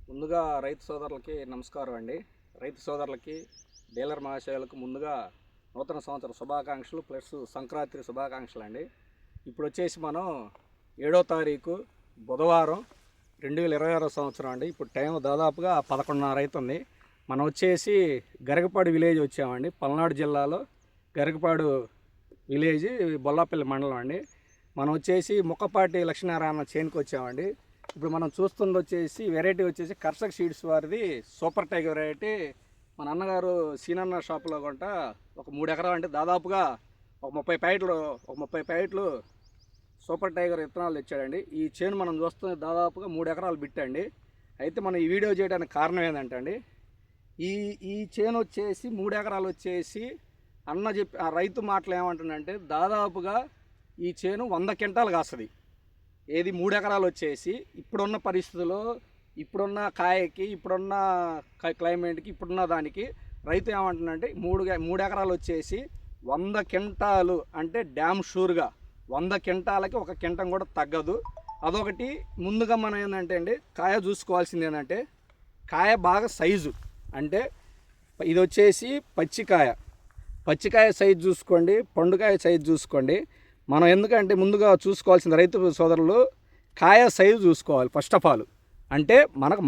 ముందుగా రైతు సోదరులకి నమస్కారం అండి. రైతు సోదరులకి, డీలర్ మహాశయులకు ముందుగా నూతన సంవత్సర శుభాకాంక్షలు ప్లస్ సంక్రాంతి శుభాకాంక్షలు అండి. ఇప్పుడు వచ్చేసి మనం 7వ తారీఖు బుధవారం 2026 సంవత్సరం అండి. ఇప్పుడు టైం దాదాపుగా 11:30 అవుతుంది. మనం వచ్చేసి గరగపాడు విలేజ్ వచ్చామండి. పల్నాడు జిల్లాలో గరగపాడు విలేజ్, బొల్లాపల్లి మండలం అండి. మనం వచ్చేసి ముక్కపాటి లక్ష్మీనారాయణ చేనుకి వచ్చామండి. ఇప్పుడు మనం చూస్తుంది వచ్చేసి వెరైటీ వచ్చేసి కర్షక్ సీడ్స్ వారిది సూపర్ టైగర్ వెరైటీ. మన అన్నగారు సీనన్న షాపులో కొంట ఒక 3 ఎకరాలు అంటే దాదాపుగా ఒక 30 ప్యాకెట్లు సూపర్ టైగర్ విత్తనాలు తెచ్చాడండి. ఈ చేను మనం చూస్తుంది దాదాపుగా 3 ఎకరాలు బిట్టండి. అయితే మనం ఈ వీడియో చేయడానికి కారణం ఏంటంటే అండి, ఈ చేను వచ్చేసి 3 ఎకరాలు వచ్చేసి అన్న చెప్పి ఆ రైతు మాటలు ఏమంటుందంటే దాదాపుగా ఈ చేను 100 క్వింటాలు కాస్తుంది. ఏది 3 ఎకరాలు వచ్చేసి ఇప్పుడున్న పరిస్థితుల్లో, ఇప్పుడున్న కాయకి, ఇప్పుడున్న క్లైమేట్కి, ఇప్పుడున్న దానికి రైతు ఏమంటుందంటే 3 ఎకరాలు వచ్చేసి 100 క్వింటాలు అంటే డ్యామ్ షూర్గా 100 క్వింటాలకి 1 క్వింటం కూడా తగ్గదు. అదొకటి. ముందుగా మనం ఏంటంటే అండి, కాయ చూసుకోవాల్సింది ఏంటంటే కాయ బాగా సైజు. అంటే ఇది వచ్చేసి పచ్చికాయ సైజు చూసుకోండి, పండుకాయ సైజు చూసుకోండి. మనం ఎందుకంటే ముందుగా చూసుకోవాల్సింది రైతు సోదరులు కాయ సైజు చూసుకోవాలి ఫస్ట్ ఆఫ్ ఆల్. అంటే మనకు